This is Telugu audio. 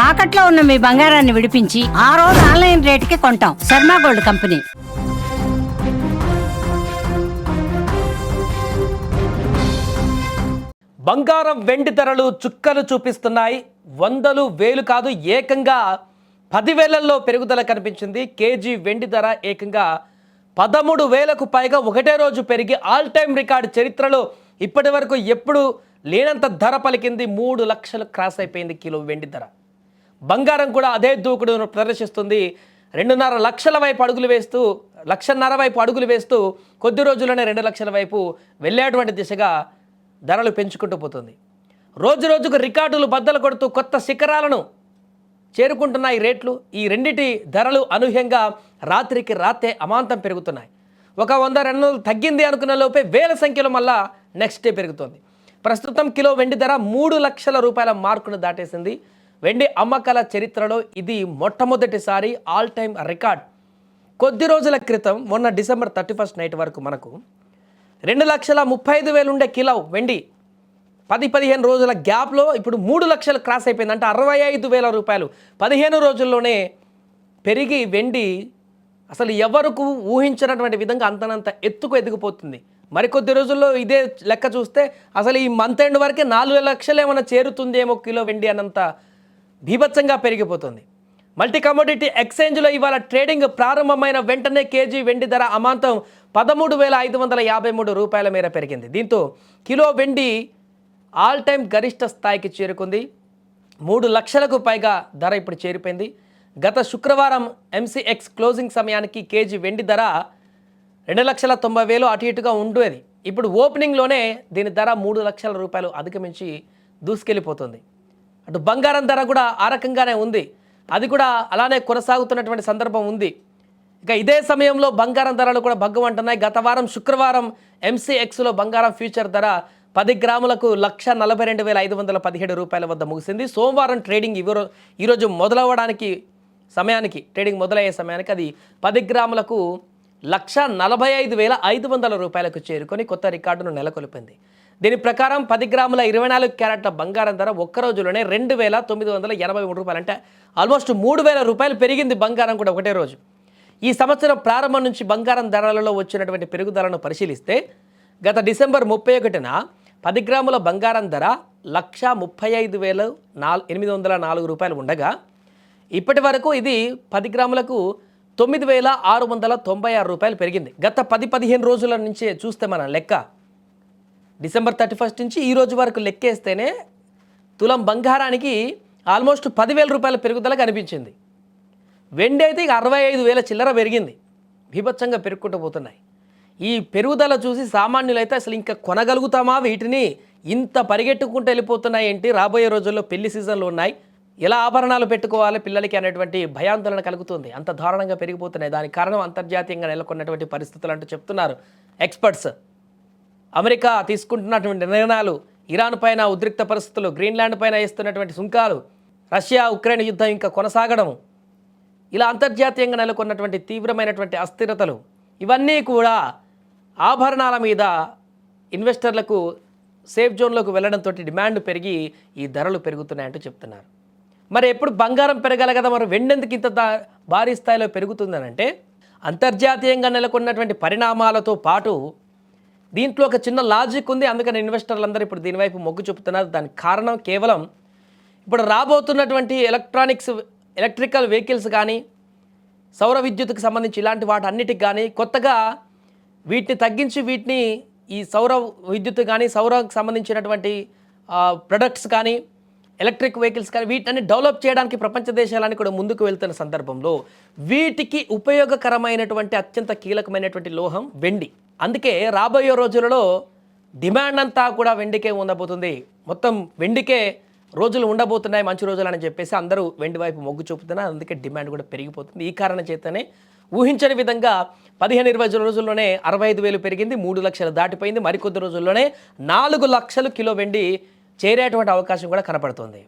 తాకట్లో ఉన్న మీ బంగారాన్ని విడిపించి ఆ రోజు ఆన్లైన్ రేటుకి కొంటాం. Sharma gold company. బంగారం వెండి ధరలు చుక్కలు చూపిస్తున్నాయి. వందలు వేలు కాదు, ఏకంగా 10,000ల్లో పెరుగుదల కనిపించింది. కేజీ వెండి ధర ఏకంగా 13,000కు పైగా ఒకటే రోజు పెరిగి ఆల్ టైమ్ రికార్డు చరిత్రలో ఇప్పటి వరకు ఎప్పుడు లేనంత ధర పలికింది. 3 లక్షలు క్రాస్ అయిపోయింది కిలో వెండి ధర. బంగారం కూడా అదే దూకుడును ప్రదర్శిస్తుంది. 2.5 లక్షల వైపు అడుగులు వేస్తూ, 1.5 వైపు అడుగులు వేస్తూ కొద్ది రోజుల్లోనే 2 లక్షల వైపు వెళ్ళేటువంటి దిశగా ధరలు పెంచుకుంటూ పోతుంది. రోజు రోజుకు రికార్డులు బద్దలు కొడుతూ కొత్త శిఖరాలను చేరుకుంటున్నాయి రేట్లు. ఈ రెండిటి ధరలు అనూహ్యంగా రాత్రికి రాతే అమాంతం పెరుగుతున్నాయి. ఒక 100-200 తగ్గింది అనుకున్న లోపే వేల సంఖ్యలో మళ్ళా నెక్స్ట్ డే పెరుగుతోంది. ప్రస్తుతం కిలో వెండి ధర 3 లక్షల రూపాయల మార్కును దాటేసింది. వెండి అమ్మకాల చరిత్రలో ఇది మొట్టమొదటిసారి ఆల్ టైమ్ రికార్డ్. కొద్ది రోజుల క్రితం మొన్న డిసెంబర్ 31 నైట్ వరకు మనకు 2,35,000 ఉండే కిలో వెండి 10-15 రోజుల గ్యాప్లో ఇప్పుడు 3 లక్షలు క్రాస్ అయిపోయింది. అంటే 65,000 రూపాయలు 15 రోజుల్లోనే పెరిగి వెండి అసలు ఎవరికి ఊహించినటువంటి విధంగా అంతనంత ఎత్తుకు ఎదిగిపోతుంది. మరికొద్ది రోజుల్లో ఇదే లెక్క చూస్తే అసలు ఈ మంత్ ఎండ్ వరకే 4 లక్షలు ఏమైనా చేరుతుందేమో కిలో వెండి అన్నంత బీభత్సంగా పెరిగిపోతుంది. మల్టీ కమోడిటీ ఎక్స్చేంజ్లో ఇవాళ ట్రేడింగ్ ప్రారంభమైన వెంటనే కేజీ వెండి ధర అమాంతం 13,553 రూపాయల మేర పెరిగింది. దీంతో కిలో వెండి ఆల్ టైమ్ గరిష్ట స్థాయికి చేరుకుంది. 3 లక్షలకు పైగా ధర ఇప్పుడు చేరిపోయింది. గత శుక్రవారం ఎంసీఎక్స్ క్లోజింగ్ సమయానికి కేజీ వెండి ధర 2,90,000 అటు ఇటుగా ఉండేది. ఇప్పుడు ఓపెనింగ్లోనే దీని ధర 3 లక్షల రూపాయలు అధిగమించి దూసుకెళ్ళిపోతుంది. అటు బంగారం ధర కూడా ఆ రకంగానే ఉంది. అది కూడా అలానే కొనసాగుతున్నటువంటి సందర్భం ఉంది. ఇక ఇదే సమయంలో బంగారం ధరలు కూడా భగ్గమంటున్నాయి. గత వారం శుక్రవారం ఎంసీఎక్స్లో బంగారం ఫ్యూచర్ ధర 10 గ్రాములకు 1,42,517 రూపాయల వద్ద ముగిసింది. సోమవారం ట్రేడింగ్ ఈరోజు మొదలవ్వడానికి సమయానికి, ట్రేడింగ్ మొదలయ్యే సమయానికి అది 10 గ్రాములకు 1,45,500 రూపాయలకు చేరుకొని కొత్త రికార్డును నెలకొల్పింది. దీని ప్రకారం 10 గ్రాముల 24 క్యారెట్ల బంగారం ధర ఒక్క రోజులోనే 2,983 రూపాయలు, అంటే ఆల్మోస్ట్ 3,000 రూపాయలు పెరిగింది బంగారం కూడా ఒకటే రోజు. ఈ సంవత్సరం ప్రారంభం నుంచి బంగారం ధరలలో వచ్చినటువంటి పెరుగుదలను పరిశీలిస్తే గత డిసెంబర్ 31న 10 గ్రాముల బంగారం ధర 1,35,804 రూపాయలు ఉండగా ఇప్పటి వరకు ఇది 10 గ్రాములకు 9,696 రూపాయలు పెరిగింది. గత 10-15 రోజుల నుంచి చూస్తే మన లెక్క డిసెంబర్ 31 నుంచి ఈ రోజు వరకు లెక్కేస్తేనే తులం బంగారానికి ఆల్మోస్ట్ 10,000 రూపాయల పెరుగుదల కనిపించింది. వెండి అయితే 65,000 చిల్లర పెరిగింది. బీభత్సంగా పెరుగుకుంటూ పోతున్నాయి. ఈ పెరుగుదల చూసి సామాన్యులైతే అసలు ఇంకా కొనగలుగుతామా వీటిని, ఇంత పరిగెట్టుకుంటూ వెళ్ళిపోతున్నాయి ఏంటి, రాబోయే రోజుల్లో పెళ్లి సీజన్లు ఉన్నాయి, ఎలా ఆభరణాలు పెట్టుకోవాలి పిల్లలకి అనేటువంటి భయాందోళన కలుగుతుంది. అంత దారుణంగా పెరిగిపోతున్నాయి. దానికి కారణం అంతర్జాతీయంగా నెలకొన్నటువంటి పరిస్థితులు అంటూ చెప్తున్నారు ఎక్స్పర్ట్స్. అమెరికా తీసుకుంటున్నటువంటి నిర్ణయాలు, ఇరాన్ పైన ఉద్రిక్త పరిస్థితులు, గ్రీన్లాండ్ పైన వేస్తున్నటువంటి సుంకాలు, రష్యా ఉక్రెయిన్ యుద్ధం ఇంకా కొనసాగడం, ఇలా అంతర్జాతీయంగా నెలకొన్నటువంటి తీవ్రమైనటువంటి అస్థిరతలు, ఇవన్నీ కూడా ఆభరణాల మీద ఇన్వెస్టర్లకు సేఫ్ జోన్లోకి వెళ్ళడంతో డిమాండ్ పెరిగి ఈ ధరలు పెరుగుతున్నాయంటూ చెప్తున్నారు. మరి ఎప్పుడు బంగారం పెరగాలి కదా, మరి వెండెందుకు ఇంత భారీ స్థాయిలో పెరుగుతుందనంటే అంతర్జాతీయంగా నెలకొన్నటువంటి పరిణామాలతో పాటు దీంట్లో ఒక చిన్న లాజిక్ ఉంది. అందుకని ఇన్వెస్టర్లందరూ ఇప్పుడు దీనివైపు మొగ్గు చూపుతున్నారు. దానికి కారణం కేవలం ఇప్పుడు రాబోతున్నటువంటి ఎలక్ట్రికల్ వెహికల్స్ కానీ, సౌర విద్యుత్తుకు సంబంధించి ఇలాంటి వాటన్నిటికి కానీ కొత్తగా వీటిని తగ్గించి వీటిని ఈ సౌర విద్యుత్ కానీ, సౌరకు సంబంధించినటువంటి ప్రొడక్ట్స్ కానీ, ఎలక్ట్రిక్ వెహికల్స్ కానీ వీటిని డెవలప్ చేయడానికి ప్రపంచ దేశాలని కూడా ముందుకు వెళ్తున్న సందర్భంలో వీటికి ఉపయోగకరమైనటువంటి అత్యంత కీలకమైనటువంటి లోహం వెండి. అందుకే రాబోయే రోజులలో డిమాండ్ అంతా కూడా వెండికే ఉండబోతుంది. మొత్తం వెండికే రోజులు ఉండబోతున్నాయి, మంచి రోజులు అని చెప్పేసి అందరూ వెండి వైపు మొగ్గు చూపుతున్నారు. అందుకే డిమాండ్ కూడా పెరిగిపోతుంది. ఈ కారణం చేతనే ఊహించని విధంగా 15-20 రోజుల్లోనే 65,000 పెరిగింది, 3 లక్షలు దాటిపోయింది. మరికొద్ది రోజుల్లోనే 4 లక్షలు కిలో వెండి చేరేటువంటి అవకాశం కూడా కనపడుతుంది.